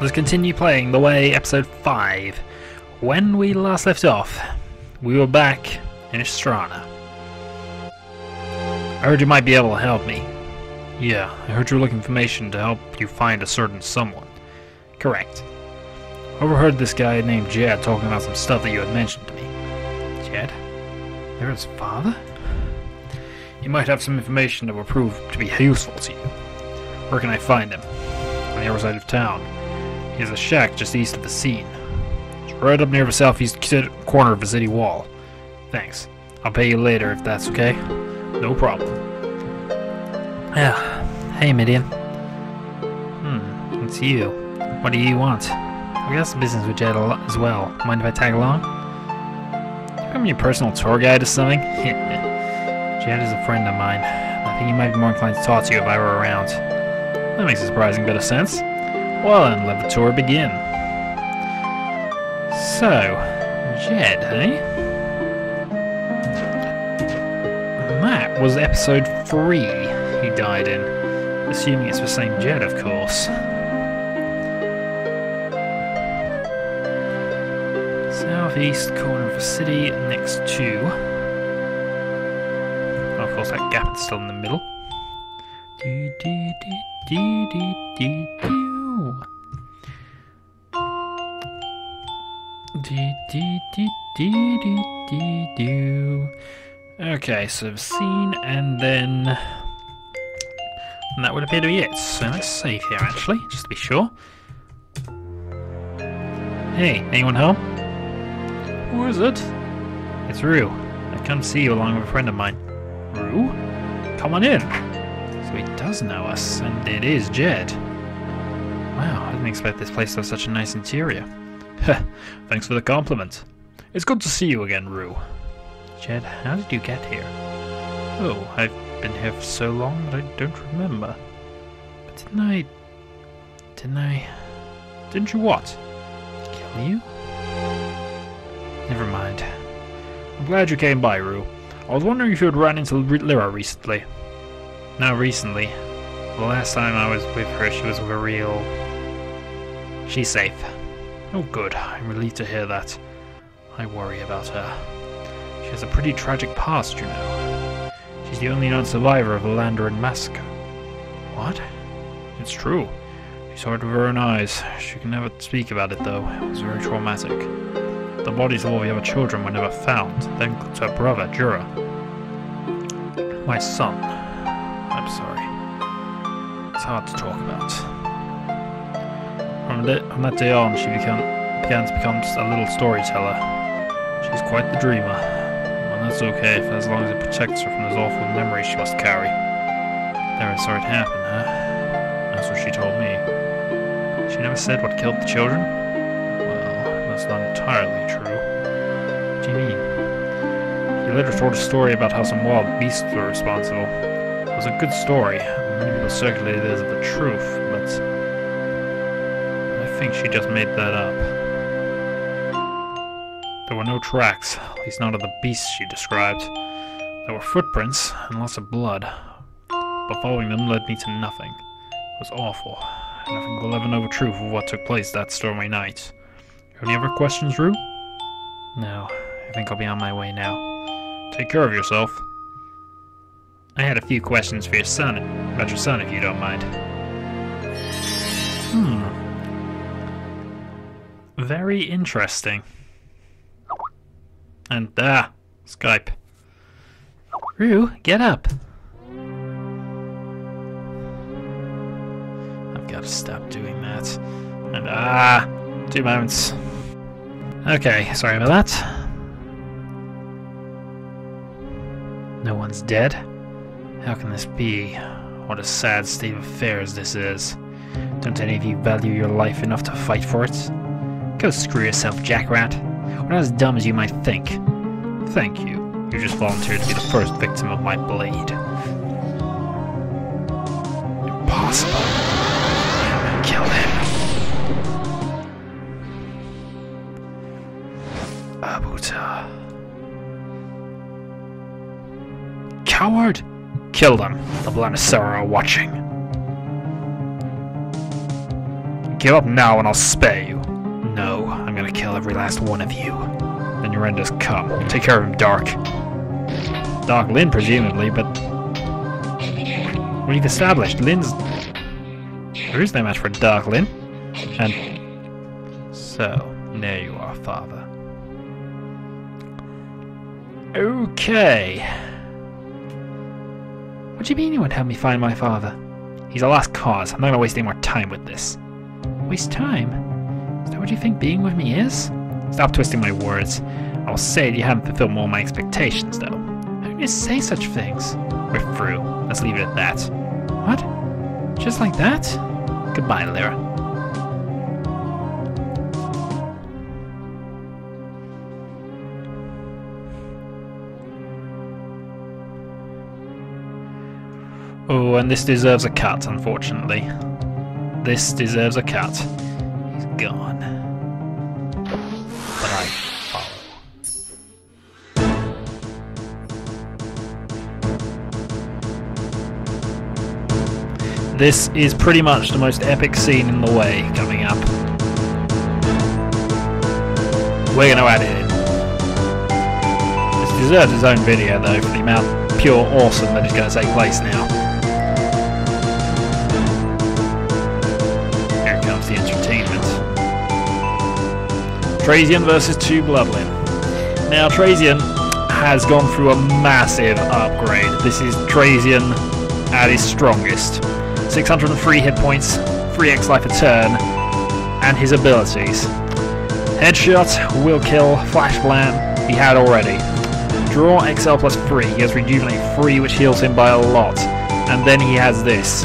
let's continue playing The Way, episode 5. When we last left off, we were back in Estrana. I heard you might be able to help me. Yeah, I heard you were looking for information to help you find a certain someone. Correct. I overheard this guy named Jed talking about some stuff that you had mentioned to me. Jed? They're his father? He might have some information that will prove to be useful to you. Where can I find him? On the other side of town. He has a shack just east of the scene. It's right up near the southeast corner of the city wall. Thanks. I'll pay you later if that's okay. No problem. Yeah. Hey, Midian. It's you. What do you want? We got some business with Jed as well. Mind if I tag along? I'm your personal tour guide or something? Jed is a friend of mine. I think he might be more inclined to talk to you if I were around. That makes a surprising bit of sense. Well then, let the tour begin. So, Jed, eh? That was episode 3 he died in. Assuming it's the same Jed, of course. Southeast corner of the city next to... Oh, of course that gap is still in the middle. Okay, so the scene and then... And that would appear to be it. So let's save here actually, just to be sure. Hey, anyone home? Who is it? It's Rue. I've come to see you along with a friend of mine. Rue? Come on in. So he does know us, and it is Jed. Wow, I didn't expect this place to have such a nice interior. Thanks for the compliment. It's good to see you again, Rue. Jed, how did you get here? Oh, I've been here for so long that I don't remember. But didn't you what? Kill you? Never mind. I'm glad you came by, Rue. I was wondering if you had run into Lyra recently. Not recently. The last time I was with her, she was with a real... She's safe. Oh good, I'm relieved to hear that. I worry about her. She has a pretty tragic past, you know. She's the only known survivor of the Landarin massacre. What? It's true. She saw it with her own eyes. She can never speak about it though. It was very traumatic. The bodies of all the other children were never found, then includes her brother, Jura. My son. I'm sorry. It's hard to talk about. From that day on, she began to become a little storyteller. She's quite the dreamer. Well, that's okay, as long as it protects her from those awful memories she must carry. Never saw it happen, huh? That's what she told me. She never said what killed the children? That's not entirely true. What do you mean? He later told a story about how some wild beasts were responsible. It was a good story. Many people circulated it as the truth, but I think she just made that up. There were no tracks, at least not of the beasts she described. There were footprints and lots of blood, but following them led me to nothing. It was awful, and nothing will ever know the truth of what took place that stormy night. Any other questions, Rue? No, I think I'll be on my way now. Take care of yourself. I had a few questions for your son, about your son, if you don't mind. Very interesting. And, Skype. Rue, get up! I've got to stop doing that. And, 2 moments. Okay, sorry about that. No one's dead? How can this be? What a sad state of affairs this is. Don't any of you value your life enough to fight for it? Go screw yourself, Jackrat. We're not as dumb as you might think. Thank you. You just volunteered to be the first victim of my blade. Impossible. Kill him. Abuta. Coward! Kill them. The Blanasara are watching. Give up now and I'll spare you. No, I'm gonna kill every last one of you. Then your end has come. Take care of him, Dark. Dark Lyn, presumably, but... we've established Lyn's... there is no match for Dark Lyn. And... so, there you are, Father. Okay. What do you mean you won't help me find my father? He's a lost cause. I'm not gonna waste any more time with this. Waste time? Is that what you think being with me is? Stop twisting my words. I'll say you haven't fulfilled more of my expectations, though. How can you say such things? We're through. Let's leave it at that. What? Just like that? Goodbye, Lyra. Oh, and this deserves a cut, unfortunately. This deserves a cut. He's gone. But I follow. This is pretty much the most epic scene in the way coming up. We're going to add it in. This deserves its own video, though, for the amount of pure awesome that is going to take place now. The entertainment. Traziun versus 2 bloodline. Now Traziun has gone through a massive upgrade. This is Traziun at his strongest. 603 hit points, 3x life a turn, and his abilities. Headshot, Will Kill, Flash Blam, he had already. Draw XL plus 3, he has Rejuvenate 3 which heals him by a lot. And then he has this.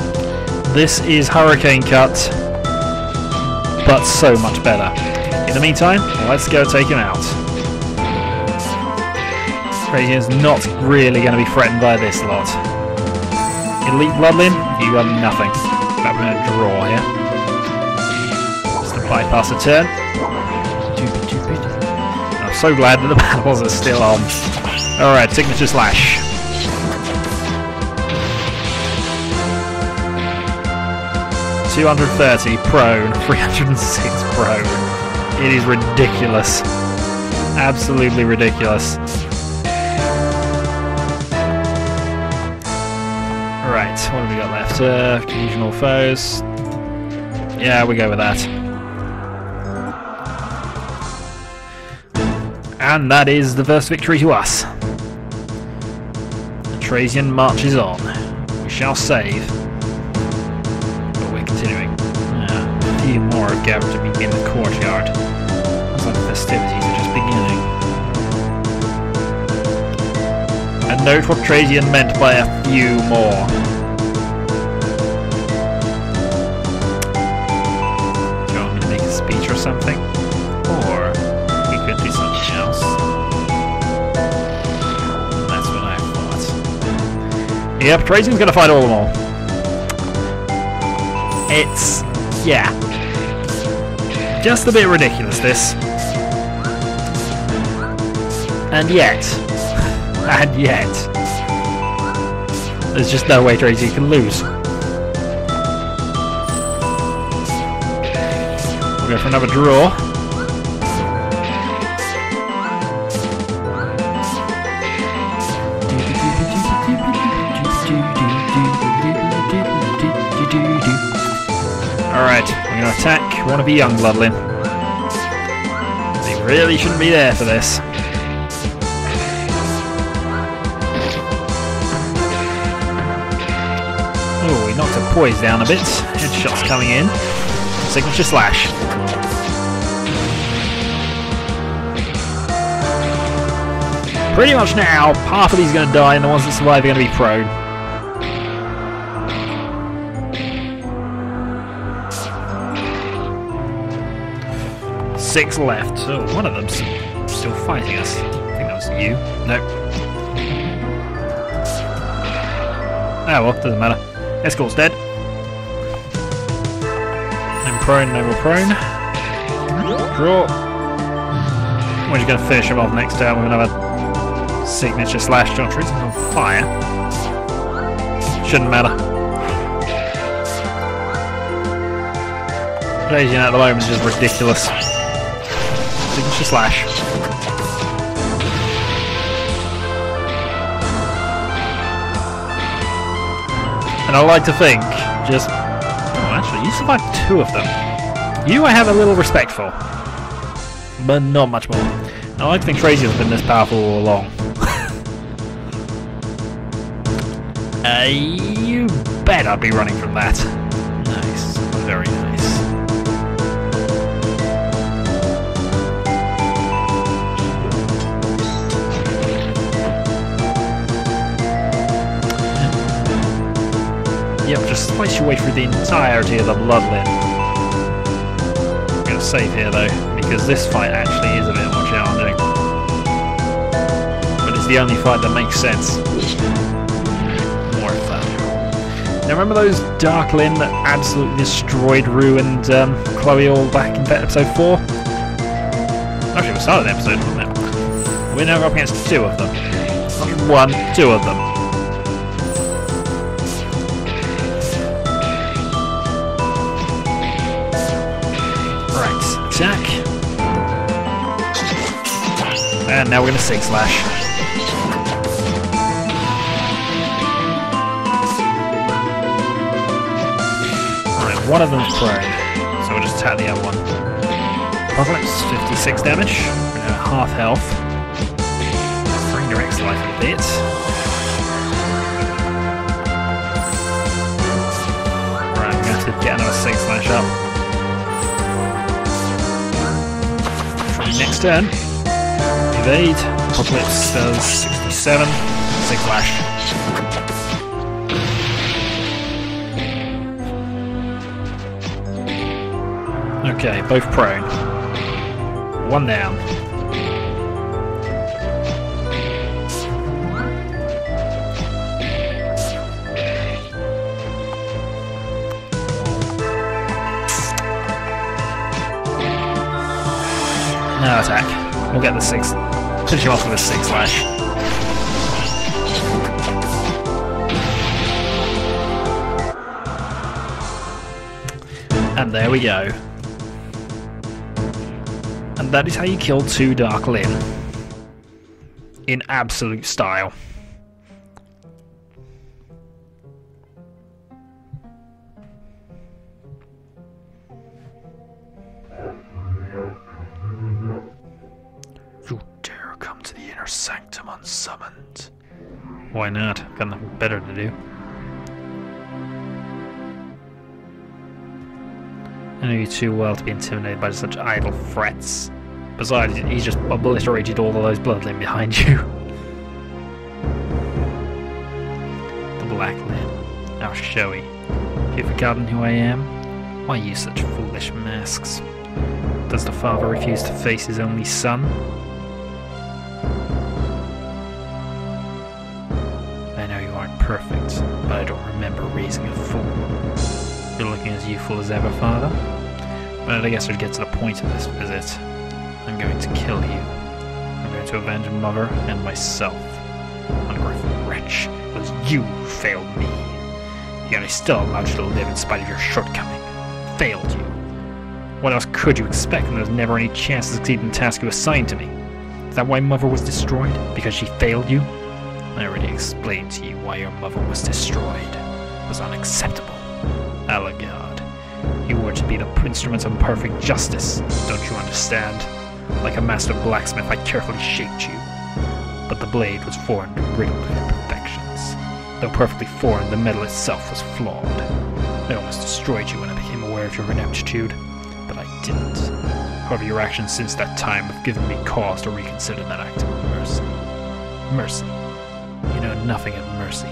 This is Hurricane Cut, but so much better. In the meantime, let's go take him out. Traziun's not really going to be threatened by this lot. Elite Bloodline, you got nothing. I'm going to draw here. Just to bypass a turn. I'm so glad that the battles are still on. Alright, Signature Slash. $230 prone, 306 prone. It is ridiculous. Absolutely ridiculous. Right, what have we got left? Occasional foes. Yeah, we go with that. And that is the first victory to us. Traziun marches on. We shall save. Continuing. A few more are gathered to begin the courtyard. Looks like the festivities are just beginning. And note what Traziun meant by a few more. Do you want me to make a speech or something? Or we could do something else. That's what I thought. Yep, Traziun's gonna fight all of them all. It's, yeah, just a bit ridiculous, this. And yet, there's just no way Traziun can lose. We'll go for another draw. Alright, we're going to attack one of the young bloodline. They really shouldn't be there for this. Oh, we knocked her poise down a bit. Headshots coming in. Signature Slash. Pretty much now, half of these are going to die and the ones that survive are going to be prone. Six left. Oh, one of them's still fighting us. I think that was you. Nope. Ah well, doesn't matter. Escort's dead. No prone, no more prone. Draw. We're just going to finish him off next turn. We're going to have a Signature Slash. John Traziun's on fire. Shouldn't matter. Traziun at the moment is just ridiculous. Signature slash. And I like to think, just... Oh, actually, you survived 2 of them. You I have a little respect for. But not much more. I like to think Traziun's been this powerful all along. You better be running from that. Nice. Very nice. Yep, just slice your way through the entirety of the bloodline. I'm gonna save here though, because this fight actually is a bit more challenging. But it's the only fight that makes sense. More of that. Now remember those Dark Lin that absolutely destroyed Rue and Chloe all back in episode 4? Actually, we started the episode, wasn't it? We're now up against 2 of them. Not 1, 2 of them. Attack. And now we're going to Sig Slash. Alright, one of them's prone, so we'll just attack the other one. Apocalypse, 56 damage, half health. Redirects life a bit. Right, I'm going to have to get another Sig Slash up. Next turn, evade, Apocalypse does 67, Sig Flash. Okay, both prone. 1 down. No attack. We'll get the 6. Finish him off with a Sig Slash. And there we go. And that is how you kill 2 Dark Lin. In absolute style. Sanctum unsummoned. Why not? Got nothing better to do. I know you too well to be intimidated by such idle threats. Besides, he's just obliterated all of those bloodline behind you. The Black Lin. How showy. Have you forgotten who I am? Why use such foolish masks? Does the father refuse to face his only son? Perfect, but I don't remember raising a fool. You're looking as youthful as ever, father. But I guess we'll get to the point of this visit. I'm going to kill you. I'm going to avenge mother and myself. Ungrateful wretch, it was you who failed me. Yet I still allowed you to live in spite of your shortcoming. Failed you. What else could you expect when there was never any chance to succeed in the task you assigned to me? Is that why mother was destroyed? Because she failed you? I already explained to you why your mother was destroyed. It was unacceptable. Alagard, you were to be the instrument of perfect justice, don't you understand? Like a master blacksmith, I carefully shaped you. But the blade was formed and riddled with imperfections. Though perfectly formed, the metal itself was flawed. I almost destroyed you when I became aware of your ineptitude, but I didn't. However, your actions since that time have given me cause to reconsider that act of mercy. Mercy. You know nothing of mercy.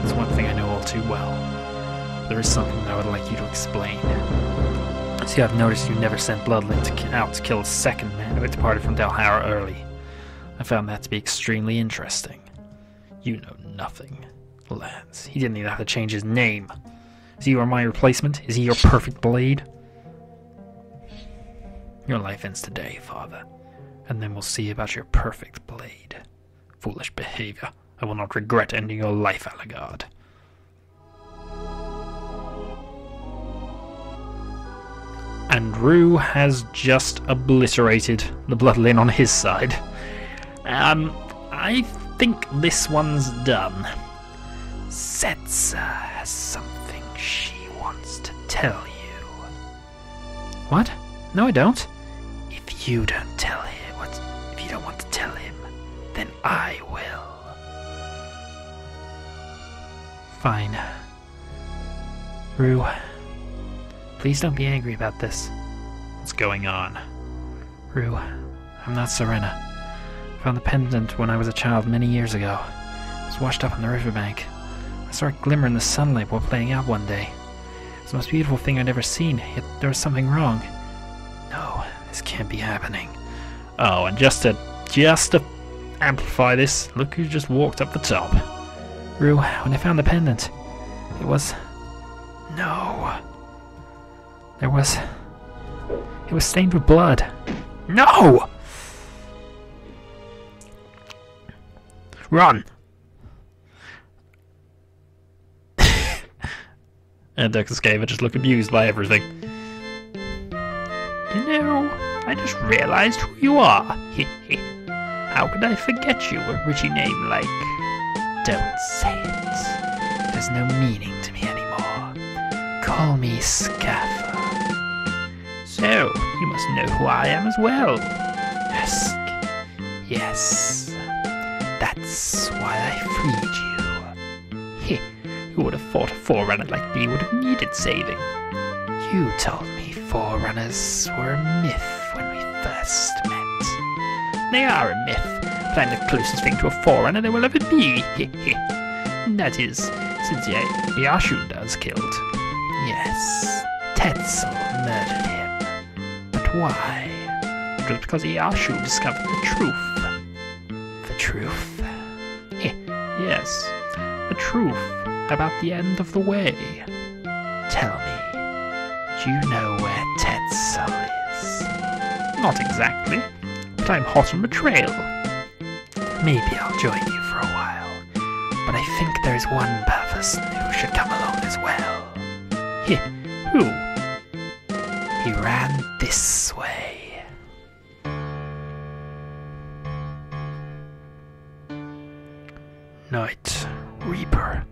It's one thing I know all too well. There is something that I would like you to explain. See, I've noticed you never sent Bloodline out to kill a second man who had departed from Dalhara early. I found that to be extremely interesting. You know nothing. Lance, he didn't even have to change his name. Is he my replacement? Is he your perfect blade? Your life ends today, father. And then we'll see about your perfect blade. Foolish behavior. I will not regret ending your life, Alagard. And Rue has just obliterated the bloodline on his side. I think this one's done. Setsa has something she wants to tell you. What? No, I don't. If you don't tell him, if you don't want to tell him, then I will. Fine. Rue, please don't be angry about this. What's going on? Rue, I'm not Serena. I found the pendant when I was a child many years ago. It was washed up on the riverbank. I saw it glimmer in the sunlight while playing out one day. It was the most beautiful thing I'd ever seen, yet there was something wrong. No, this can't be happening. Oh, and just to amplify this, look who just walked up the top. Rue, when I found the pendant, it was... No. It was stained with blood. No! Run! And Dexter Scaver just looked amused by everything. You know, I just realized who you are. How could I forget you, a Richie name like... Don't say it. There's no meaning to me anymore. Call me Scaffer. So, you must know who I am as well. Yes. That's why I freed you. Who would have thought a Forerunner like me would have needed saving? You told me Forerunners were a myth when we first met. They are a myth, but I'm the closest thing to a Forerunner there will ever be. That is, since Yashunda's killed. Yes, Tetzel murdered him. But why? It was because Yashu discovered the truth. The truth? Yes, the truth about the end of the way. Tell me, do you know where Tetzel is? Not exactly, but I'm hot on the trail. Maybe I'll join you for a while, but I think there's one person who should come along as well. Who? He ran this way. Night Reaper.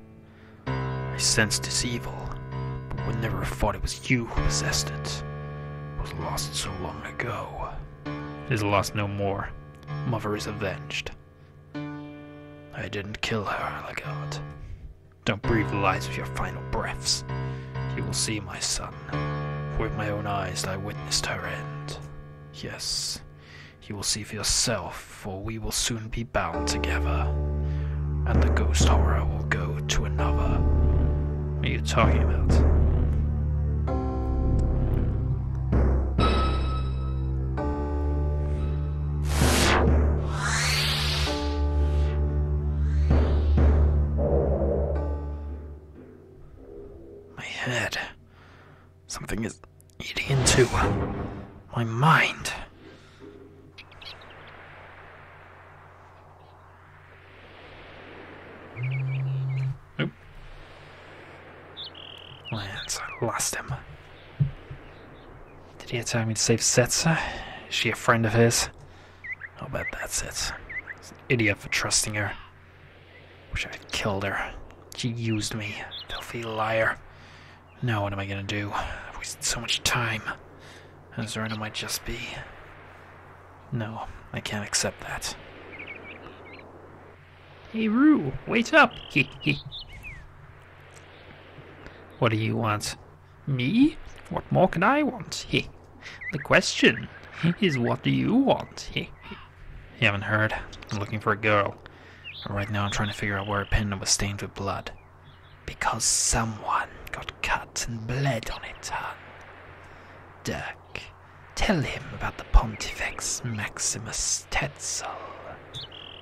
I sensed its evil, but would never have thought it was you who possessed it. It was lost so long ago. It is lost no more. Mother is avenged. I didn't kill her, Legard. Don't breathe the lies of your final breaths. You will see, my son. For with my own eyes I witnessed her end. Yes, you will see for yourself, for we will soon be bound together. And the ghost horror will go to another. What are you talking about? My head. Something is eating into my mind. Nope. Lance, I lost him. Did he attack me to save Setsa? Is she a friend of his? I'll bet that's it. He's an idiot for trusting her. Wish I had killed her. She used me. Filthy liar. Now what am I gonna do? I've wasted so much time. And Zerna might just be... No, I can't accept that. Hey Rue, wait up! What do you want? Me? What more can I want? The question is, what do you want? You haven't heard? I'm looking for a girl. Right now I'm trying to figure out where a pendant was stained with blood. Because someone got cut and bled on it, hon. Dirk, tell him about the Pontifex Maximus Tetzel.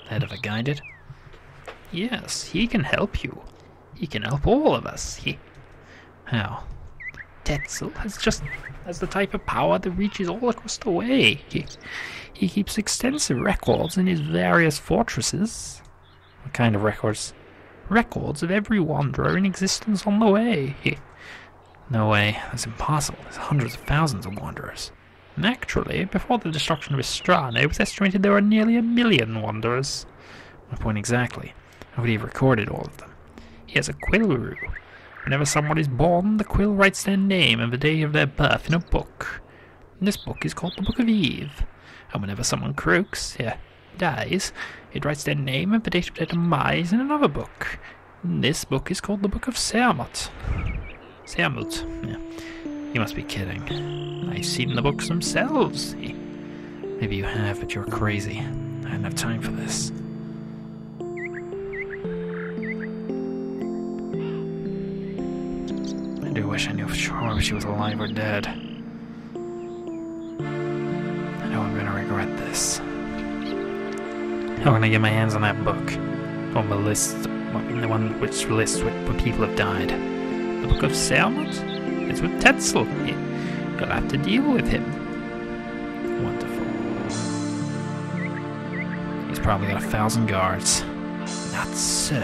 Head of a guided? Yes, he can help you. He can help all of us. How? Tetzel has the type of power that reaches all across the way. He keeps extensive records in his various fortresses. What kind of records? Records of every wanderer in existence on the way. No way, that's impossible. There's hundreds of thousands of wanderers. Naturally, before the destruction of Istrana, it was estimated there were nearly 1 million wanderers. My point exactly. Nobody recorded all of them. Here's a quill rule. Whenever someone is born, the quill writes their name and the day of their birth in a book. This book is called the Book of Eve. And whenever someone croaks, dies, it writes their name and the date of their demise in another book. This book is called the Book of Sermut. Sermut, yeah. You must be kidding. I've seen the books themselves. Maybe you have, but you're crazy. I didn't have time for this. I do wish I knew for sure if she was alive or dead. I know I'm gonna regret this. How can I get my hands on that book? On the list, the one which lists what people have died. The Book of Sermut? It's with Tetzel. You'll have to deal with him. Wonderful. He's probably got 1,000 guards. Not so.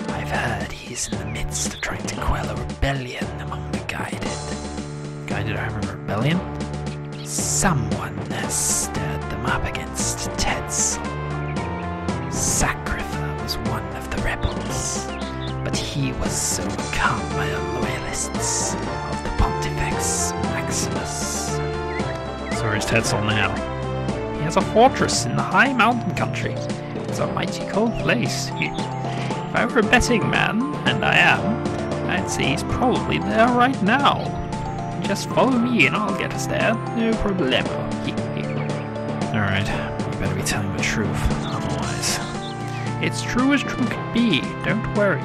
I've heard he's in the midst of trying to quell a rebellion among the Guided. Guided arm of rebellion? Someone has stirred them up against Tetzel. Sacrifer was one of the rebels, but he was overcome by the loyalists of the Pontifex Maximus. So where's Tetzel now? He has a fortress in the high mountain country. It's a mighty cold place. If I were a betting man, and I am, I'd say he's probably there right now. Just follow me and I'll get us there. No problemo. Alright, you better be telling the truth, otherwise. It's true as true can be, don't worry.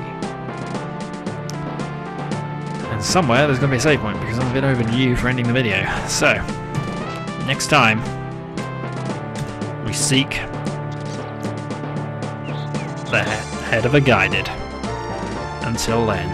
And somewhere there's going to be a save point, because I'm a bit overdue for ending the video. So, next time, we seek the head of a Guided. Until then.